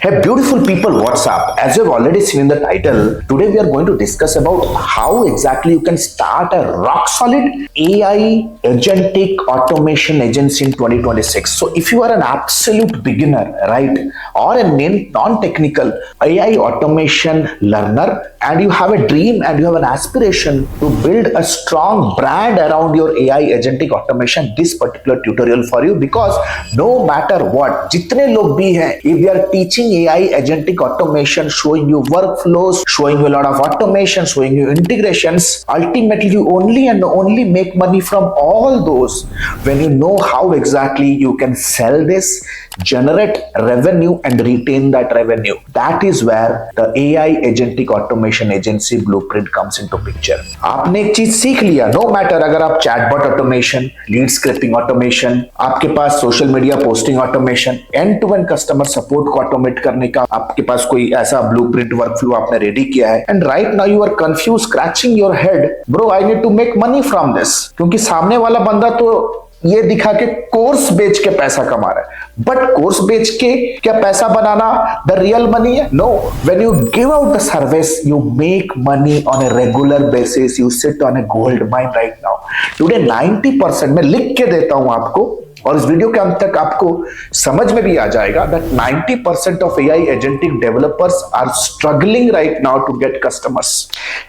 Hey beautiful people, what's up? As you've already seen in the title, today we are going to discuss about how exactly you can start a rock solid AI agentic automation agency in 2026. So if you are an absolute beginner, right, or a non-technical AI automation learner and you have a dream and you have an aspiration to build a strong brand around your AI agentic automation, this particular tutorial for you, because no matter what, जितने लोग भी हैं, if they are teaching AI agentic automation, showing you workflows, showing you a lot of automation, showing you integrations, ultimately you only and only make money from all those when you know how exactly you can sell this, generate revenue and retain that revenue. That is where the AI agentic automation agency blueprint comes into picture. आपने एक चीज सीख लिया, no matter अगर आप chatbot automation, lead scripting automation, आपके पास social media posting automation, end to end customer support को ऑटोमेट करने का आपके पास कोई ऐसा ब्लूप्रिंट वर्कफ्लो आपने रेडी किया है, and right now you are confuse scratching your head, bro I need to make money from this, क्योंकि सामने वाला बंदा तो ये दिखा के कोर्स बेच के पैसा कमा रहा है, बट कोर्स बेच के क्या पैसा बनाना द रियल मनी है? No, when you give out the service you make money on a regular basis, you sit on a gold mine right now. Today 90% मैं लिख के देता हूं आपको, और इस वीडियो के अंत तक आपको समझ में भी आ जाएगा that 90% of AI agentic developers are struggling right now to get customers,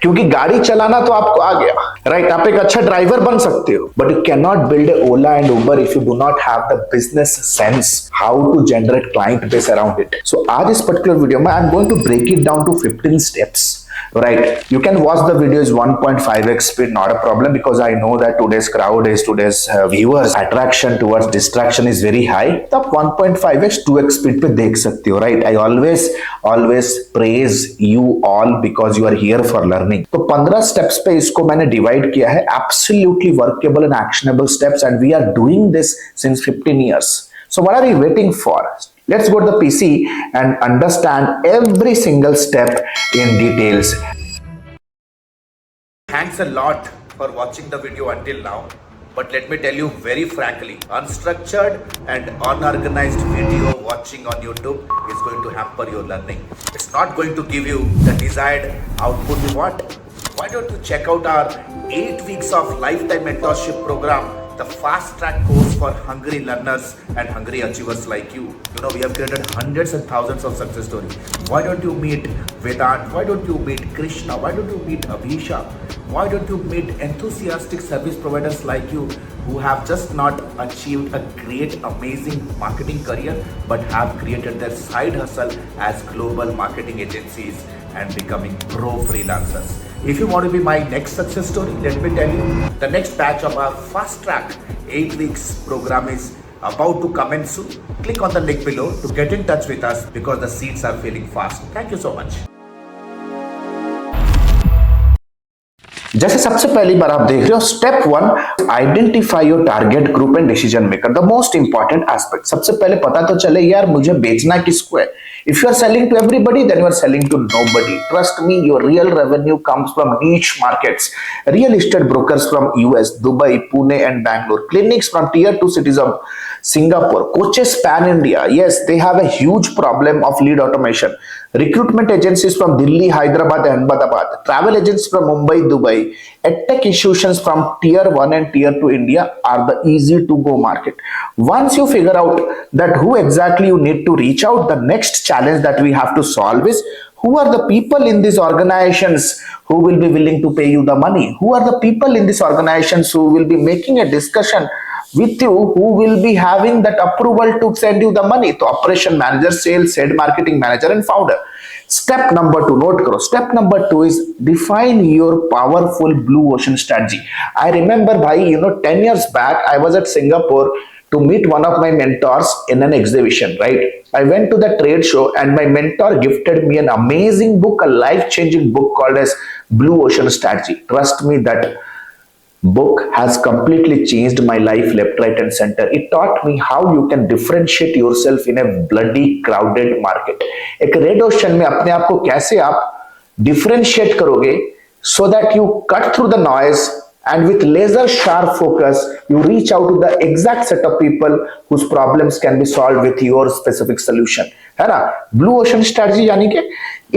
क्योंकि गाड़ी चलाना तो आपको आ गया, राइट? आप एक अच्छा ड्राइवर बन सकते हो, but you can not build a Ola and Uber if you do not have the business sense how to generate client base around it. So आज इस पर्टिकुलर वीडियो में I am going to break it down to 15 steps. Right, you can watch the videos 1.5x speed, not a problem, because I know that today's viewers attraction towards distraction is very high. तो आप 1.5x 2x speed पे देख सकते हो, right? I always praise you all because you are here for learning. तो 15 steps पे इसको मैंने divide किया है, absolutely workable and actionable steps, and we are doing this since 15 years. So what are you waiting for? Let's go to the PC and understand every single step in details. Thanks a lot for watching the video until now. But let me tell you very frankly, unstructured and unorganized video watching on YouTube is going to hamper your learning. It's not going to give you the desired output you want. Why don't you check out our 8 weeks of lifetime mentorship program, the fast track course for hungry learners and hungry achievers like you. You know, we have created hundreds and thousands of success stories. Why don't you meet Vedant? Why don't you meet Krishna? Why don't you meet Abhisha? Why don't you meet enthusiastic service providers like you who have just not achieved a great, amazing marketing career, but have created their side hustle as global marketing agencies and becoming pro freelancers. If you want to be my next success story, let me tell you, the next batch of our fast track 8 weeks program is about to commence soon. Click on the link below to get in touch with us because the seats are filling fast. Thank you so much. जैसे सबसे पहली बार आप देख रहे हो, step 1, identify your target group and decision maker, the most important aspect. सबसे पहले पता तो चले यार मुझे बेचना किसको है. If you are selling to everybody, then you are selling to nobody. Trust me, your real revenue comes from niche markets. Real estate brokers from US, Dubai, Pune and Bangalore. Clinics from tier 2 cities of Singapore. Coaches pan India. Yes, they have a huge problem of lead automation. Recruitment agencies from Delhi, Hyderabad and Ahmedabad. Travel agents from Mumbai, Dubai. EdTech institutions from tier 1 and tier 2 India are the easy to go market. Once you figure out that who exactly you need to reach out, the next challenge that we have to solve is who are the people in these organizations who will be willing to pay you the money? Who are the people in these organizations who will be making a discussion with you, who will be having that approval to send you the money? So operation manager, sales head, marketing manager and founder. Step number 2, note karo. Step number 2 is define your powerful blue ocean strategy. I remember bhai, 10 years back I was at Singapore to meet one of my mentors in an exhibition, right? I went to the trade show and my mentor gifted me an amazing book, a life-changing book called as Blue Ocean Strategy. Trust me, that book has completely changed my life left, right and center. It taught me how you can differentiate yourself in a bloody crowded market. एक red ocean में अपने आप को कैसे आप differentiate करोगे so that you cut through the noise and with laser sharp focus you reach out to the exact set of people whose problems can be solved with your specific solution, है ना. Blue ocean strategy यानी कि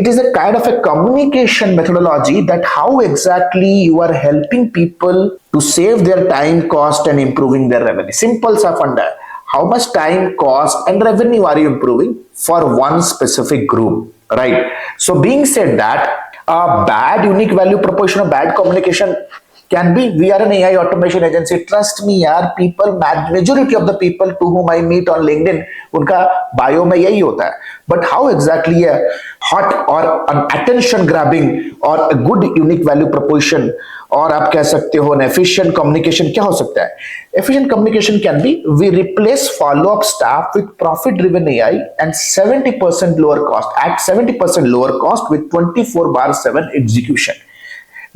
it is a kind of a communication methodology that how exactly you are helping people to save their time, cost and improving their revenue. Simple सा फंडा है. How much time, cost and revenue are you improving for one specific group, right? So being said that, a bad unique value proposition or bad communication can be, we are an AI automation agency. Trust me yaar, people, majority of the people to whom I meet on LinkedIn, उनका bio में यही होता है. But how exactly a hot or an attention grabbing or a good unique value proposition और आप कह सकते हो an efficient communication क्या हो सकता है? Efficient communication can be, we replace follow-up staff with profit-driven AI and 70% lower cost, at 70% lower cost with 24/7 execution.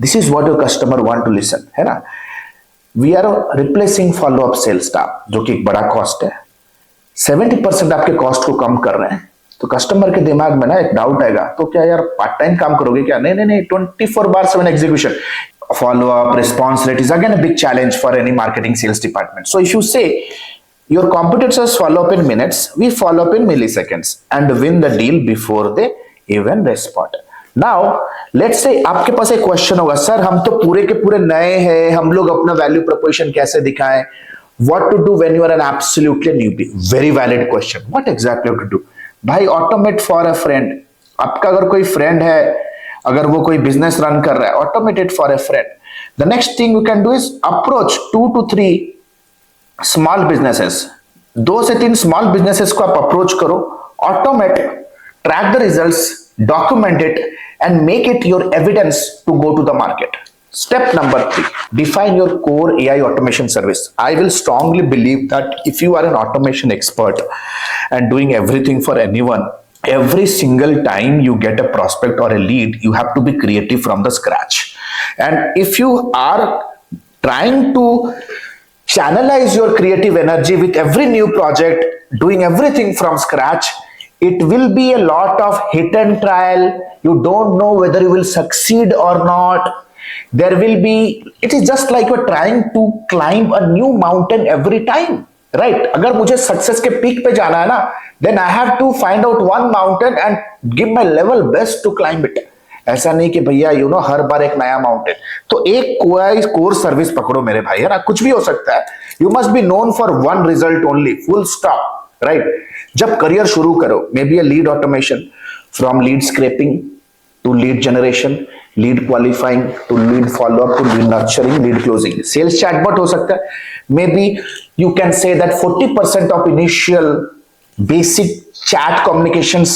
This is what your customer want to listen, है ना. We are replacing follow-up sales staff, जो कि एक बड़ा cost है. 70% आपके cost को कम कर रहे हैं, तो कस्टमर के दिमाग में ना एक डाउट आएगा, तो क्या यार पार्ट टाइम काम करोगे क्या? नहीं नहीं नहीं, 24/7 execution. Follow-up response rate is again a big challenge for any marketing sales department. So if you say your competitors follow up in minutes, we follow up in milliseconds and win the deal before they even respond. Now let's say आपके पास एक question होगा, sir हम तो पूरे के पूरे नए हैं, हम लोग अपना वैल्यू प्रोपोजिशन कैसे दिखाएं? What to do when you are an absolutely newbie? Very valid question. What exactly to do? भाई automate for a friend. आपका अगर कोई फ्रेंड है, अगर वो कोई बिजनेस रन कर रहा है, automate it for a friend. The next thing you can do is approach 2 to 3 small businesses. 2 से 3 स्मॉल बिजनेसेस को आप अप्रोच करो, automate, track the results, document it and make it your evidence to go to the market. Step number 3, define your core AI automation service. I will strongly believe that if you are an automation expert and doing everything for anyone, every single time you get a prospect or a lead, you have to be creative from the scratch. And if you are trying to channelize your creative energy with every new project, doing everything from scratch, it will be a lot of hit and trial. You don't know whether you will succeed or not. There will be, it is just like you're trying to climb a new mountain every time, right? अगर मुझे success के peak पे जाना है ना, then I have to find out one mountain and give my level best to climb it. ऐसा नहीं कि भैया हर बार एक नया माउंटेन. तो एक कोई कोर सर्विस पकड़ो मेरे भाई, है ना. कुछ भी हो सकता है. You must be known for one result only, full stop, right? जब करियर शुरू करो, maybe a lead automation, from lead scraping to lead generation, lead qualifying to lead follow-up to lead nurturing, lead closing. Sales chatbot हो सकता है. Maybe you can say that 40% of initial basic chat communications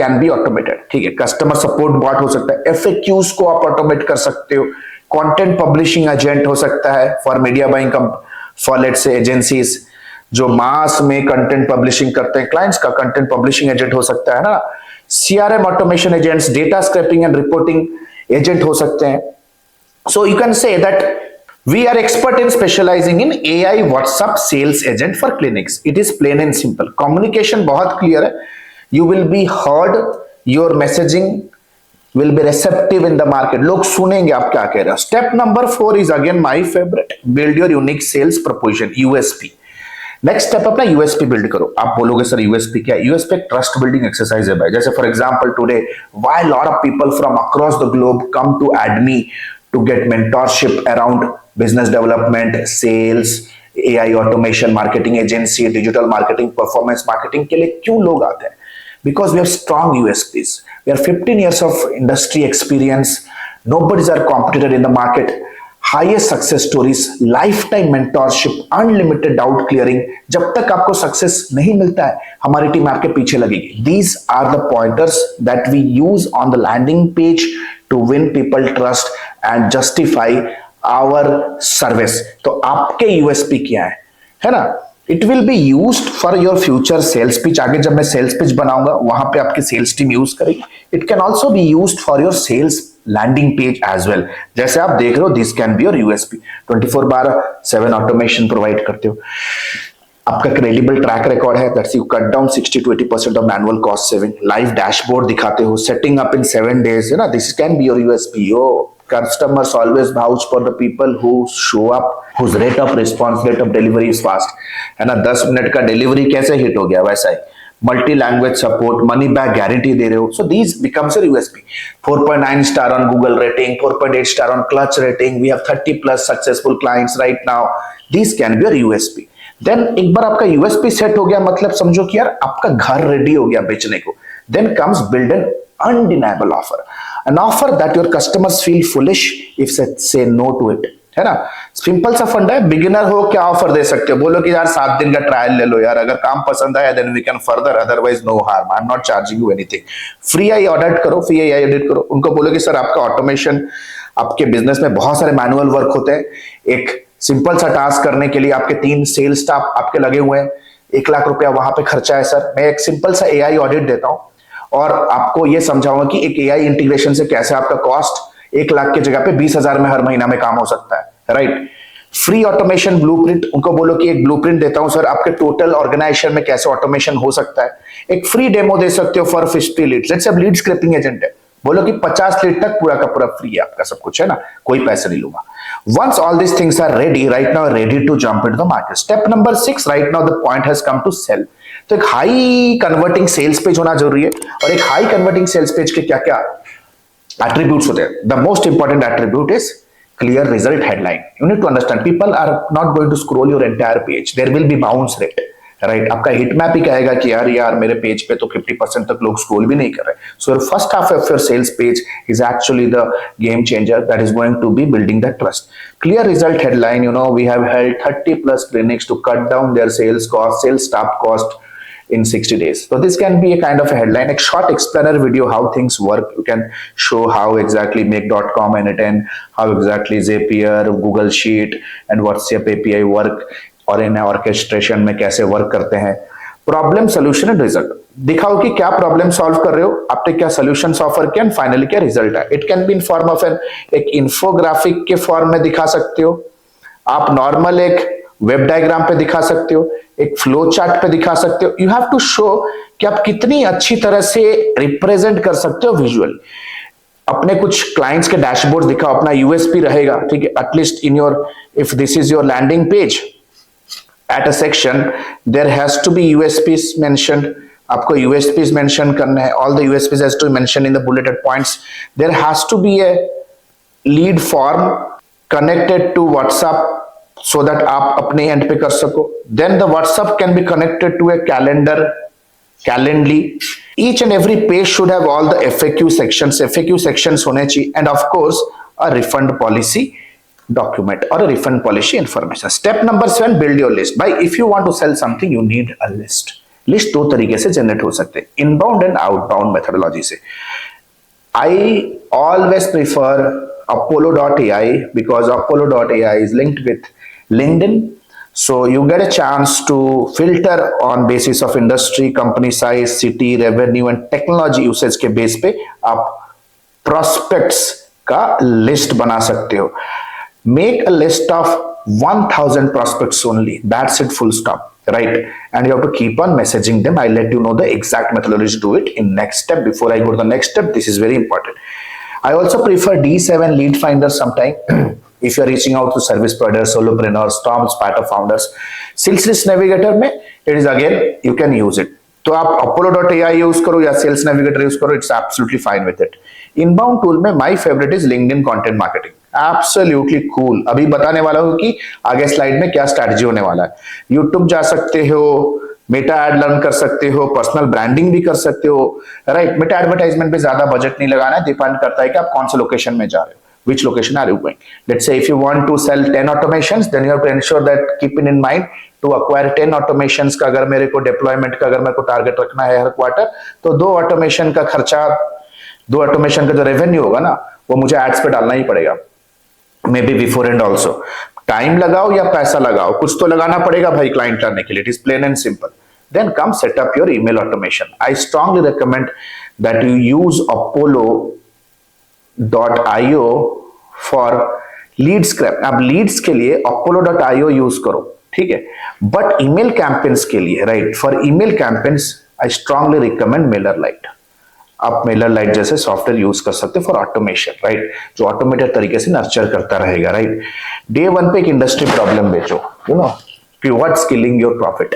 can be automated. ठीक है. Customer support bot हो सकता है. FAQs को आप automate कर सकते हो. Content publishing agent हो सकता है for media buying for let's say agencies जो मास में कंटेंट पब्लिशिंग करते हैं, क्लाइंट्स का कंटेंट पब्लिशिंग एजेंट हो सकता है ना. CRM automation agents, data scraping and reporting agent हो सकते हैं. So you can say that we are expert in specialising in AI WhatsApp sales agent for clinics. It is plain and simple. Communication बहुत clear है. You will be heard, your messaging will be receptive in the market. लोग सुनेंगे आप क्या कह रहे हो. Step number 4 is again my favorite. Build your unique sales proposition, USP. Next step अपना यूएसपी बिल्ड करो. आप बोलोगे सर यूएसपी क्या है? यूएसपी एक ट्रस्ट बिल्डिंग एक्सरसाइज है भाई. जैसे for example today why lot of people from across the globe come to Admi to get mentorship around business development, sales, AI automation, marketing agency, digital marketing, performance marketing के लिए क्यों लोग आते हैं? Because we have strong USPs. We have 15 years of industry experience. Nobody's our competitor in the market. Highest success stories, lifetime mentorship, unlimited doubt clearing. जब तक आपको success नहीं मिलता है, हमारी टीम आपके पीछे लगेगी. These are the pointers that we use on the landing page to win people trust and justify our service. तो आपके USP क्या है ना? It will be used for your future sales pitch. आगे जब मैं sales pitch बनाऊंगा वहां पे आपकी sales team यूज करेगी. It can also be used for your sales landing page as well. जैसे आप देख रहे हो, this can be your USP. 24/7 automation provide करते हो. आपका credible track record है, that's you cut down 60 to 80% of manual cost saving. Live dashboard दिखाते हो, setting up in 7 days, है ना? This can be your USP. customers always vouch for the people who show up, whose rate of response, rate of delivery is fast. है ना, 10 minute का delivery कैसे hit हो गया, वैसा ही multi language support, money back guarantee दे रहे हो. So these becomes a USP. 4.9 star on Google rating, 4.8 star on Clutch rating, we have 30 plus successful clients right now. This can be a USP. Then एक बार आपका USP set हो गया, मतलब समझो कि यार आपका घर रेडी हो गया बेचने को. Then comes build an undeniable offer, an offer that your customers feel foolish if say no to it. है ना, सिंपल सा फंड है. बिगिनर हो क्या ऑफर दे सकते हो, बोलो कि यार 7 दिन का ट्रायल ले लो यार, अगर काम पसंद आया then we can further, otherwise no harm, I am not charging you anything. Free AI audit करो, फ्री आई ऑडिट करो. उनको बोलो कि सर आपका ऑटोमेशन, आपके बिजनेस में बहुत सारे मैनुअल वर्क होते हैं, एक सिंपल सा टास्क करने के लिए आपके 3 सेल्स स्टाफ आपके लगे हुए हैं, 1 लाख रुपया वहां पे खर्चा है सर, मैं एक सिंपल सा एआई ऑडिट देता हूं और आपको ये समझाऊंगा कि एक एआई इंटीग्रेशन से कैसे आपका कॉस्ट 1 लाख की जगह पे 20,000 में हर महीना में काम हो सकता है. राइट. फ्री ऑटोमेशन ब्लूप्रिंट, उनको बोलो कि एक ब्लूप्रिंट देता हूं सर, आपके टोटल ऑर्गेनाइजेशन में कैसे ऑटोमेशन हो सकता है. एक फ्री डेमो दे सकते हो for 50 leads. Let's say lead scraping agent है, बोलो कि 50 लीड तक पूरा का पूरा फ्री है आपका सब कुछ, है ना, कोई पैसे नहीं लूंगा. Once all these things are ready, right now ready to jump into the market. Step number 6, right now the point has come to sell. तो एक हाई कन्वर्टिंग सेल्स पेज होना जरूरी है. और एक हाई कन्वर्टिंग सेल्स पेज के क्या क्या एट्रीब्यूट्स होते हैं. The most important attribute is clear result headline. You need to understand people are not going to scroll your entire page. There will be bounce rate. Right. आपका hit map ही कहेगा कि यार मेरे पेज पे तो 50% तक लोग स्क्रॉल भी नहीं कर रहे. So first half of your sales page is actually the game changer that is going to be building the trust. Clear result headline, you know we have held 30 plus clinics to cut down their sales cost, sales staff cost in 60 days. So this can be a kind of a headline, a short explainer video how things work. You can show how exactly make.com and N10, how exactly Zapier, Google Sheet and WhatsApp API work, और इन orchestration में कैसे work करते हैं. Problem solution and result दिखाओ कि क्या problem solve कर रहे हो, आपने क्या सॉल्यूशंस ऑफर किया एंड फाइनली क्या रिजल्ट है. It can be in form of एक इन्फोग्राफिक के फॉर्म में दिखा सकते हो आप, नॉर्मल एक वेब डायग्राम पे दिखा सकते हो, एक फ्लो चार्ट पे दिखा सकते हो. यू हैव टू शो कि आप कितनी अच्छी तरह से रिप्रेजेंट कर सकते हो विजुअल. अपने कुछ क्लाइंट्स के डैशबोर्ड दिखाओ, अपना यूएसपी रहेगा, ठीक है. At least in your, if this is your landing page, at a section there has to be USPs mentioned. आपको यूएसपीज मेंशन करना है. All the USPs has to be mention in the bulleted points. There has to be a lead form connected to WhatsApp so that आप अपने and पे कर सको. Then the WhatsApp can be connected to a calendar, Calendly. Each and every page should have all the FAQ sections. FAQ sections होने चाहिए, and of course a refund policy document or a refund policy information. Step number 7, build your list. By if you want to sell something, you need a list. List दो तरीके से generate हो सकते हैं, inbound and outbound methodology से. I always prefer Apollo.ai because Apollo.ai is linked with LinkedIn, so you get a chance to filter on basis of industry, company size, city, revenue and technology usage के base पे आप prospects का list बना सकते हो. Make a list of 1000 prospects only, that's it, full stop, right? And you have to keep on messaging them. I'll let you know the exact methodology to do it in next step. Before I go to the next step, this is very important. I also prefer D7 lead finder sometime if you are reaching out to service providers, solopreneurs, Storm Sparta founders. Sales list navigator में it is again you can use it. तो आप Apollo.ai use करो या sales navigator use करो, it's absolutely fine with it. Inbound tool में my favorite is LinkedIn content marketing. Absolutely cool. अभी बताने वाला हूँ कि आगे स्लाइड में क्या स्ट्रैटेजी होने वाला है. YouTube जा सकते हो, मेटा एड लर्न कर सकते हो, पर्सनल ब्रांडिंग भी कर सकते हो. राइट. मेटा एडवर्टाइजमेंट पे ज्यादा बजट नहीं लगाना है, डिपेंड करता है कि आप कौन से लोकेशन में जा रहे हो. Which location are you going? Let's say if you want to sell 10 automations, then you have to ensure that keeping in mind to acquire 10 automations का अगर मेरे को deployment का अगर मेरे को टारगेट रखना है हर क्वार्टर, तो 2 ऑटोमेशन का खर्चा, 2 ऑटोमेशन का जो रेवेन्यू होगा ना, वो मुझे एड्स पे डालना ही पड़ेगा. May be before and also. Time लगाओ या पैसा लगाओ, कुछ तो लगाना पड़ेगा भाई क्लाइंट करने के लिए. It is plain and simple. Then come set up your email automation. I strongly recommend that you use Apollo.io for lead scrap. अब लीड्स के लिए Apollo.io यूज करो, ठीक है. बट ईमेल कैंपेन्स के लिए, right, for email campaigns I strongly recommend MailerLite. आप Mailer light जैसे सॉफ्टवेयर यूज कर सकते हो फॉर ऑटोमेशन, राइट, जो ऑटोमेटेड तरीके से नर्चर करता रहेगा, राइट। डे वन पे एक इंडस्ट्री प्रॉब्लम बेचो, यू नो, कि what's killing your profit,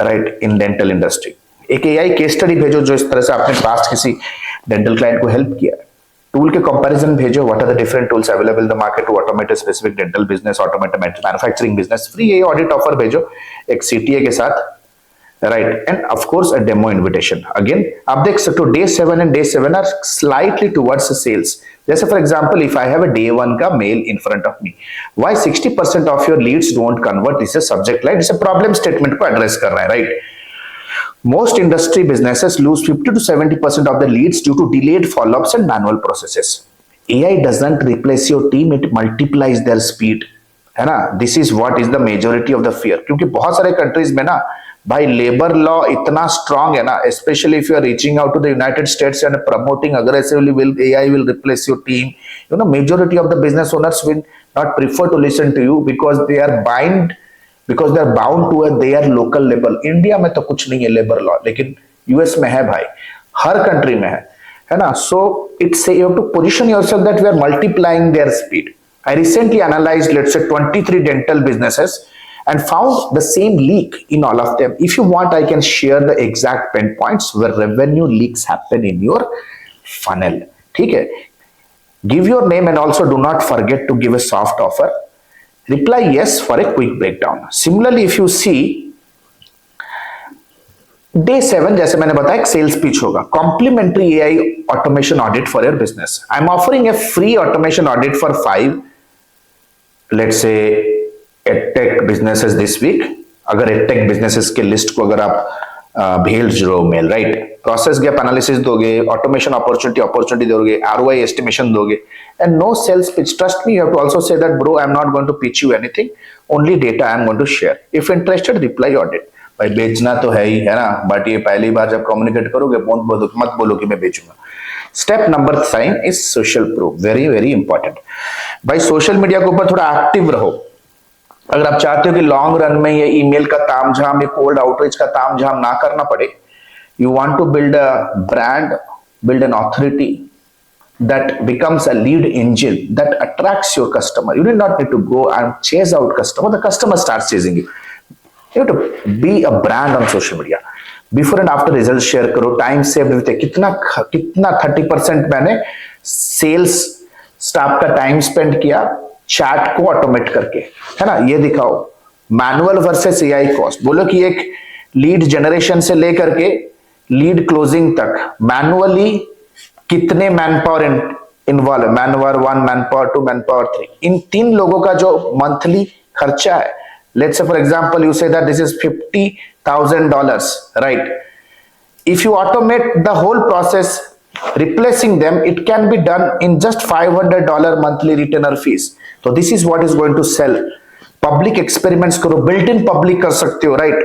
right, in dental industry. एक एआई केस स्टडी भेजो जो इस तरह से आपने पास्ट किसी डेंटल क्लाइंट को हेल्प किया। टूल के कंपैरिजन भेजो, what are the different tools available in the market to automate specific dental business, automate manufacturing business. Free AI audit offer भेजो एक सीटीए के साथ, right, and of course a demo invitation. Again आप देख सकते हो day 7 and day 7 are slightly towards sales. जैसे for example if I have a day 1 का mail in front of me, why 60% of your leads don't convert, this is subject line, this problem statement को address कर रहा है, right. Most industry businesses lose 50 to 70% of the leads due to delayed follow-ups and manual processes. AI doesn't replace your team, it multiplies their speed, है ना। This is what is the majority of the fear, क्योंकि बहुत सारे countries में ना भाई labour law इतना strong है ना, especially if you are reaching out to the United States and promoting aggressively will AI will replace your team, you know, majority of the business owners will not prefer to listen to you because they are bound to their local labour. India में तो कुछ नहीं है labour law, लेकिन US में है भाई, हर country में है ना। So it's you have to position yourself that we are multiplying their speed. I recently analysed let's say 23 dental businesses and found the same leak in all of them. If you want, I can share the exact pain points where revenue leaks happen in your funnel. ठीक है, give your name and also do not forget to give a soft offer. Reply yes for a quick breakdown. Similarly, if you see day 7, जैसे मैंने बताया, एक sales pitch होगा, complimentary AI automation audit for your business. I am offering a free automation audit for 5 let's say edtech businesses this week. अगर edtech businesses के list को अगर आप भेज रहे हो mail, right, process gap analysis दोगे, ऑटोमेशन अपॉर्चुनिटी दोगे, आरओआई एस्टिमेशन दोगे, and no sales pitch. Trust me, you have to also say that bro I am not going to pitch you anything, only data I am going to share. If interested reply audit. भाई बेचना तो है ही, है ना, but ये पहली बार जब communicate करोगे मत बोलो कि मैं बेचूंगा। Step number 3 is social proof, very very important. भाई सोशल मीडिया के ऊपर थोड़ा एक्टिव रहो। अगर आप चाहते हो कि लॉन्ग रन में ये ईमेल का तामझाम, ये कोल्ड आउटरीच का तामझाम ना करना पड़े, you want to build a brand, build an authority that becomes a lead engine that attracts your customer. You do not need to go and chase out customer, the customer starts chasing you. You have to be a brand on social media. Before and after results share करो, time save होते, कितना 30% मैंने sales staff का time spend किया chat को automate करके, है ना, ये दिखाओ। मैनुअल वर्सेस एआई कॉस्ट, बोलो कि एक लीड जनरेशन से लेकर के लीड क्लोजिंग तक मैनुअली कितने manpower involve, manpower 1, manpower 2, manpower 3, इन 3 लोगों का जो मंथली खर्चा है। Let's say for example you say that this is $50,000, राइट। If you automate the whole process replacing them, it can be done in just $500 monthly retainer fees. So this is what is going to sell. Public experiments करो, built-in public कर सकते हो, right?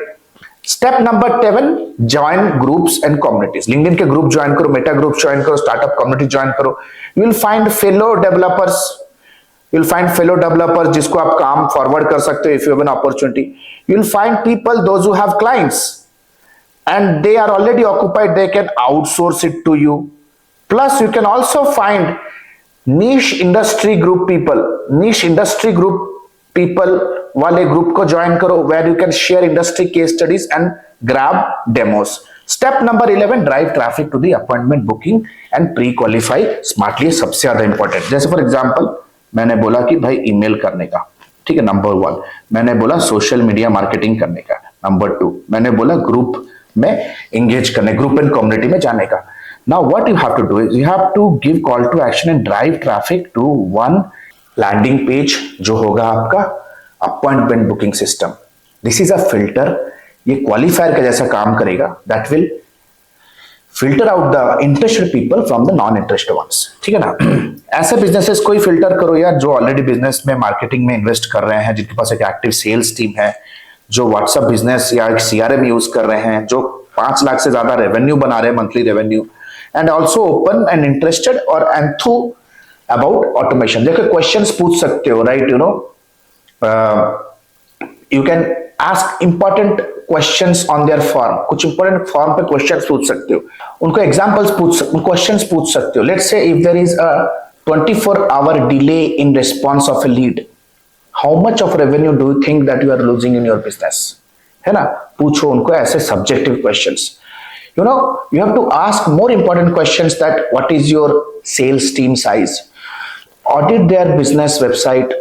Step number 7, join groups and communities. LinkedIn के group join करो, Meta group join करो, startup community join करो. You will find fellow developers. You will find fellow developers जिसको आप काम forward कर सकते हो if you have an opportunity. You will find people, those who have clients and they are already occupied, they can outsource it to you. Plus you can also find niche industry group people वाले group को join करो, where you can share industry case studies and grab demos. Step number 11, drive traffic to the appointment booking and pre-qualify smartly, सबसे ज्यादा important. जैसे for example मैंने बोला कि भाई ईमेल करने का, ठीक है, नंबर 1। मैंने बोला सोशल मीडिया मार्केटिंग करने का, नंबर 2। मैंने बोला ग्रुप में एंगेज करने, ग्रुप एंड कम्युनिटी में जाने का। Now what you have to do is you have to give call to action and drive traffic to one landing page जो होगा आपका appointment booking system. This is a filter, ये qualifier का जैसा काम करेगा, that will filter out the interested people from the non interested ones, ठीक है ना। ऐसे बिजनेसेस को ही फिल्टर करो यार जो ऑलरेडी बिजनेस में मार्केटिंग में इन्वेस्ट कर रहे हैं, जिनके पास एक एक्टिव सेल्स टीम है, जो व्हाट्सएप बिजनेस या एक सीआरएम यूज कर रहे हैं, जो 5 लाख से ज्यादा रेवेन्यू बना रहे हैं, monthly revenue, and also open and interested और एंथू अबाउट ऑटोमेशन। देखो क्वेश्चंस पूछ सकते हो, right, you know, you can ask important questions on their form, कुछ इंपॉर्टेंट फॉर्म पे क्वेश्चंस पूछ सकते हो, उनको एग्जांपल्स क्वेश्चंस पूछ सकते हो. Let's say if there is a 24-hour delay in response of a lead, how much of revenue do you think that you are losing in your business? है ना, पूछो उनको ऐसे subjective questions. You know, you have to ask more important questions that what is your sales team size? Audit their business website,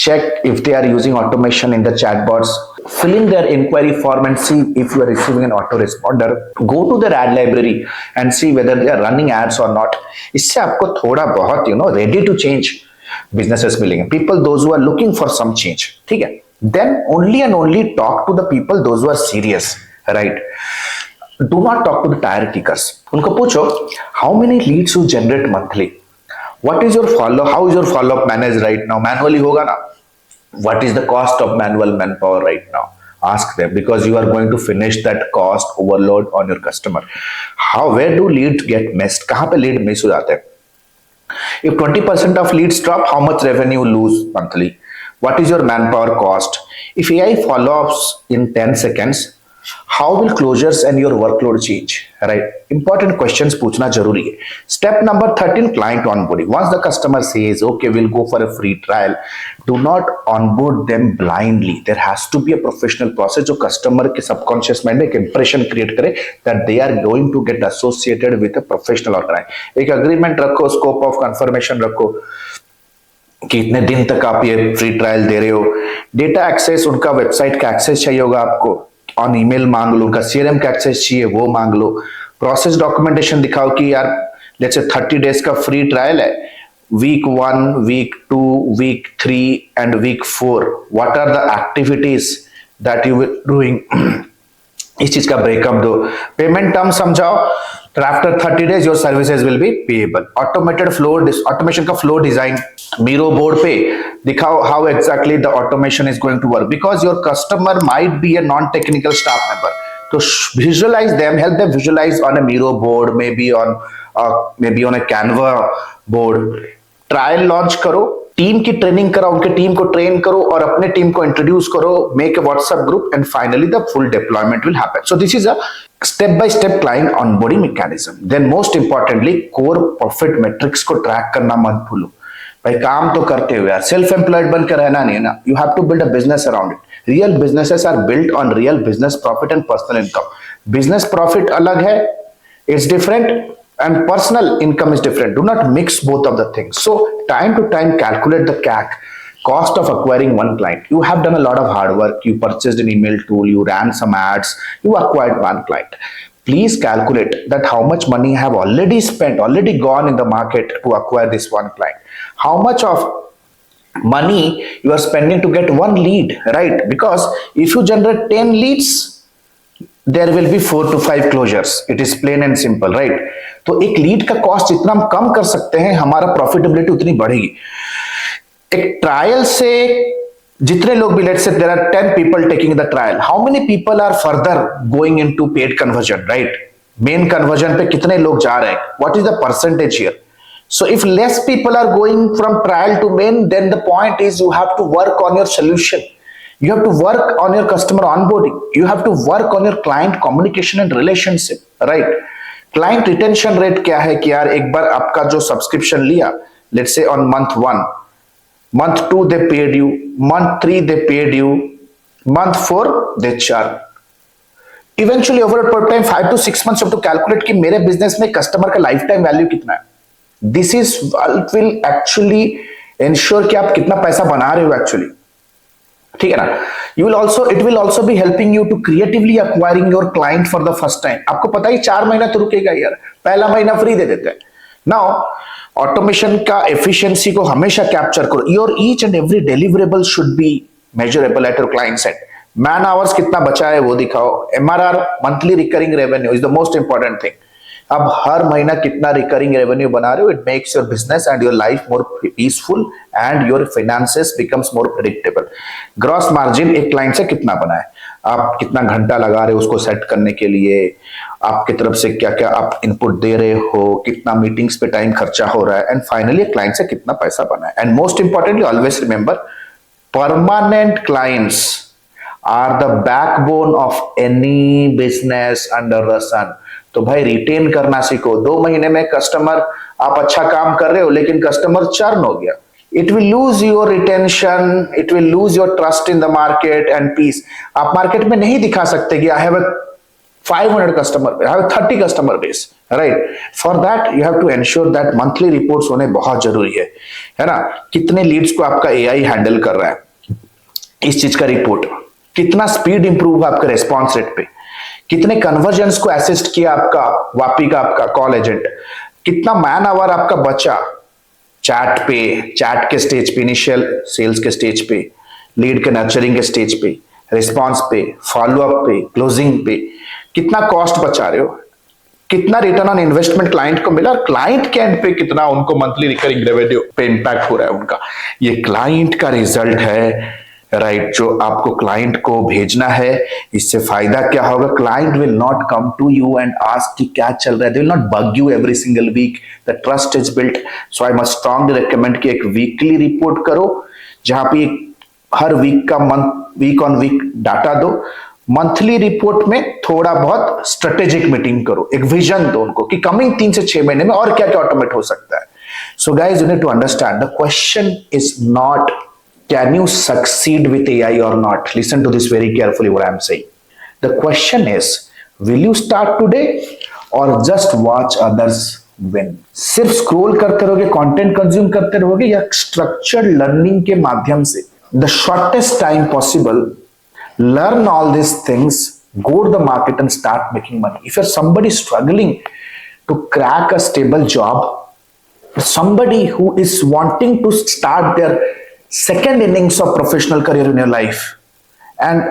check if they are using automation in the chatbots, fill in their inquiry form and see if you are receiving an autoresponder. Go to their ad library and see whether they are running ads or not. इससे आपको थोड़ा बहुत ready to change businesses मिलेंगे. People those who are looking for some change, ठीक है. Then only and only talk to the people those who are serious, right? Do not talk to the tire kickers. उनको पूछो how many leads you generate monthly. What is your follow? How is your follow-up managed right now? Manually होगा ना? What is the cost of manual manpower right now? Ask them, because you are going to finish that cost overload on your customer. Where do leads get missed? कहाँ पे lead miss हो जाते हैं? If 20% of leads drop, how much revenue you lose monthly? What is your manpower cost? If AI follow-ups in 10 seconds, how will closures and your workload change? Right? Important questions पूछना जरूरी है. Step number 13, client onboarding. Once the customer says, okay, we'll go for a free trial, do not onboard them blindly. There has to be a professional process जो customer के subconscious mind में एक impression create करे that they are going to get associated with a professional organization. एक agreement रखो, scope of confirmation रखो कि इतने दिन तक आप ये फ्री ट्रायल दे रहे हो. डेटा एक्सेस, उनका वेबसाइट का एक्सेस चाहिए होगा आपको, ऑन ईमेल मांग लो, उनका सीआरएम का एक्सेस चाहिए वो मांग लो. प्रोसेस डॉक्यूमेंटेशन दिखाओ कि यार लेट्स से 30 डेज का फ्री ट्रायल है, week 1, week 2, week 3 and week 4 what are the activities that you were doing. इस चीज का ब्रेकअप दो. पेमेंट टर्म समझाओ. After 30 days your services will be payable. Automated flow, automation का flow design Miro board पे दिखाओ how exactly the automation is going to work, because your customer might be a non technical staff member. तो visualize them, help them visualize on a Miro board, maybe on a Canva board. Trial launch करो, team की training कराओ, उनके team को train करो और अपने team को इंट्रोड्यूस करो, make a WhatsApp group and finally the full deployment will happen. So this is a step by step client onboarding mechanism. Then most importantly core profit metrics को track करना मत भूलो. भाई काम तो करते हुए यार सेल्फ एम्प्लॉयड बनकर रहना नहीं है ना. You have to build a business around it. Real businesses are built on real business profit and personal income. Business profit अलग है, it's different, and personal income is different. Do not mix both of the things. So time to time calculate the CAC, cost of acquiring one client. You have done a lot of hard work. You purchased an email tool, you ran some ads, you acquired one client. Please calculate that how much money you have already spent, already gone in the market to acquire this one client. How much of money you are spending to get one lead, right? Because if you generate 10 leads, there will be 4 to 5 closures. It is plain and simple, right? तो एक lead का cost जितना हम कम कर सकते हैं, हमारा profitability उतनी बढ़ेगी. एक ट्रायल से जितने लोग भी, let's say there are 10 people taking the trial, how many people are further going into paid conversion, right? Main conversion पे कितने लोग जा रहे हैं, what is the percentage here? So if less people are going from trial to main, then the point is you have to work on your solution. You have to work on your customer onboarding. You have to work on your client communication and relationship, right? Client retention rate क्या है कि यार एक बार आपका जो subscription लिया, let's say on month 1, month 2 they paid you, month 3 they paid you, month 4 they charge. Eventually over a period of time 5 to 6 months you have to calculate कि मेरे बिजनेस में कस्टमर का लाइफ टाइम वैल्यू कितना है. This is will actually ensure कि आप कितना पैसा बना रहे हो एक्चुअली. ठीक है ना. It will also be helping you to creatively acquiring your client for the first time. आपको पता ही 4 महीना तो रुकेगा यार, पहला महीना फ्री दे देते हैं. नाउ ऑटोमेशन का एफिशिएंसी को हमेशा कैप्चर करो. Your each and every deliverable should be measurable at your client side. Man hours कितना बचा है वो दिखाओ. MRR, monthly recurring revenue is the most important thing. अब हर महीना कितना रिकरिंग रेवेन्यू बना रहे हो, it makes your business and your life more peaceful and your finances becomes more predictable. Gross margin एक क्लाइंट से कितना बना है, आप कितना घंटा लगा रहे हो उसको सेट करने के लिए, आपकी तरफ से क्या क्या आप इनपुट दे रहे हो, कितना मीटिंग्स पे टाइम खर्चा हो रहा है, एंड फाइनली क्लाइंट से कितना पैसा बना है. And most importantly always remember, permanent clients are the backbone of any business under the sun. तो भाई रिटेन करना सीखो। 2 महीने में कस्टमर, आप अच्छा काम कर रहे हो लेकिन कस्टमर चर्न हो गया, it will lose your retention, it will lose your trust in the market and peace। आप मार्केट में नहीं दिखा सकते कि I have a 500 customer, I have a 30 customer base, right? For that you have to ensure that monthly reports होने बहुत जरूरी है ना? कितने लीड्स को आपका AI हैंडल कर रहा है, इस चीज का रिपोर्ट, कितना स्पीड इंप्रूव आपका रेस्पॉन्स रेट पे, कितने कन्वर्जन्स को असिस्ट किया आपका वापी का आपका कॉल एजेंट, कितना मैन आवर आपका बचा चैट पे, चैट के स्टेज पे, इनिशियल सेल्स के स्टेज पे, लीड के नर्चरिंग के स्टेज पे, रिस्पॉन्स पे, फॉलोअप पे, क्लोजिंग पे, कितना कॉस्ट बचा रहे हो, कितना रिटर्न ऑन इन्वेस्टमेंट क्लाइंट को मिला, और क्लाइंट के एंड पे कितना उनको मंथली रिकरिंग रेवेन्यू पे इंपैक्ट हो रहा है उनका। ये क्लाइंट का रिजल्ट है, राइट, जो आपको क्लाइंट को भेजना है। इससे फायदा क्या होगा? Client will not come to you and ask कि क्या चल रहा है, they will not bug you every single week, the trust is built. So I must strongly recommend कि एक वीकली रिपोर्ट करो जहां पे हर वीक का वीक ऑन वीक डाटा दो। मंथली रिपोर्ट में थोड़ा बहुत स्ट्रेटेजिक मीटिंग करो, एक विजन दो उनको कि कमिंग 3 से 6 महीने में और क्या क्या ऑटोमेट हो सकता है। So guys you need to understand the question is not can you succeed with AI or not? Listen to this very carefully what I am saying. The question is, will you start today or just watch others win? सिर्फ scroll करते रहोगे, content consume करते रहोगे, या structured learning के माध्यम से the shortest time possible learn all these things, go to the market and start making money? If you're somebody struggling to crack a stable job, somebody who is wanting to start their second innings of professional career in your life and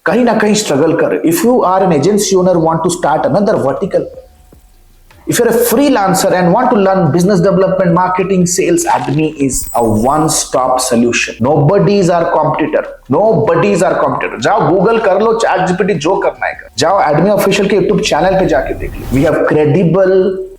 kahin na kahin struggle kar, if you are an agency owner, want to start another vertical, if you're a freelancer and want to learn business development, marketing, sales, Admi is a one stop solution. Nobody is our competitor, nobody is our competitor। जाओ Google कर लो, chat GPT जो करना है कर, जाओ Admi official के YouTube channel पे जाके देख लो। We have credible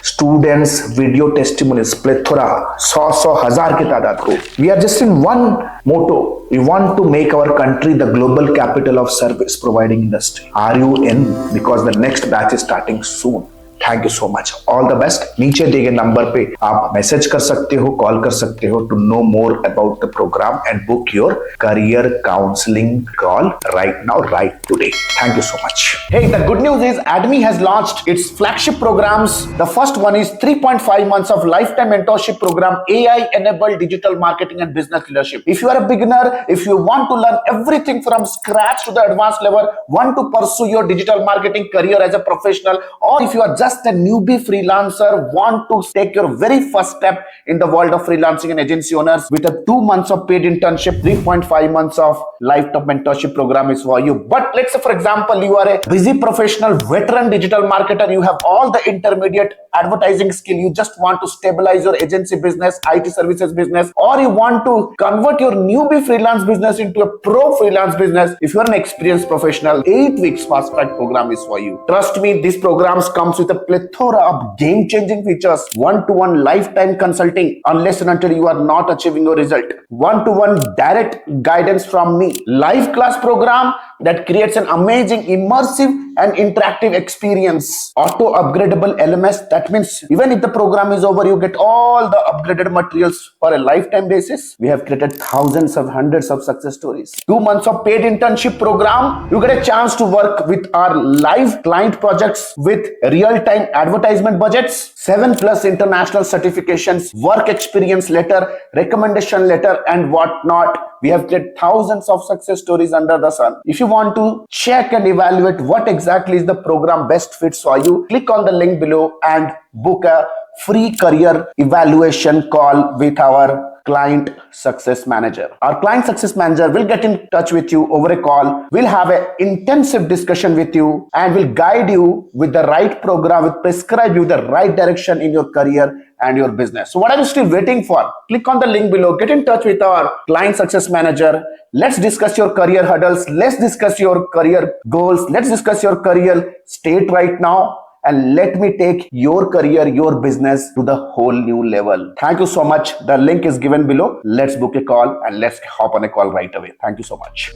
students, video testimonials, plethora, 100 हजार की तादाद को। We are just in one motto, we want to make our country the global capital of service providing industry. Are you in? Because the next batch is starting soon. Thank you so much, all the best. नीचे दिए गए number पे आप message कर सकते हो, call कर सकते हो to know more about the programme and book your career counselling call right now, right today. Thank you so much. Hey, the good news is Admi has launched its flagship programs. The first one is 3.5 months of lifetime mentorship program, AI-enabled digital marketing and business leadership. If you are a beginner, if you want to learn everything from scratch to the advanced level, want to pursue your digital marketing career as a professional, or if you are just a newbie freelancer, want to take your very first step in the world of freelancing and agency owners with a 2 months of paid internship, 3.5 months of lifetime mentorship program is for you. But let's say, for example, you are a busy professional, veteran digital marketer, you have all the intermediate advertising skill, you just want to stabilize your agency business, IT services business, or you want to convert your newbie freelance business into a pro freelance business. If you are an experienced professional, 8 weeks fast track program is for you. Trust me, this program comes with a plethora of game changing features, one-to-one lifetime consulting unless and until you are not achieving your result, one-to-one direct guidance from me, live class program that creates an amazing immersive and interactive experience, auto upgradable LMS, that means even if the program is over, you get all the upgraded materials for a lifetime basis. We have created thousands of hundreds of success stories. 2 months of paid internship program, you get a chance to work with our live client projects with real-time advertisement budgets, 7+ international certifications, work experience letter, recommendation letter, and whatnot. We have created thousands of success stories under the sun. If you want to check and evaluate what exactly is the program best fits for you, click on the link below and book a free career evaluation call with our client success manager. Our client success manager will get in touch with you over a call. We'll have an intensive discussion with you and will guide you with the right program, will prescribe you the right direction in your career and your business. So what are you still waiting for? Click on the link below, get in touch with our client success manager. Let's discuss your career hurdles. Let's discuss your career goals. Let's discuss your career state right now. And let me take your career, your business to the whole new level. Thank you so much. The link is given below. Let's book a call and let's hop on a call right away. Thank you so much.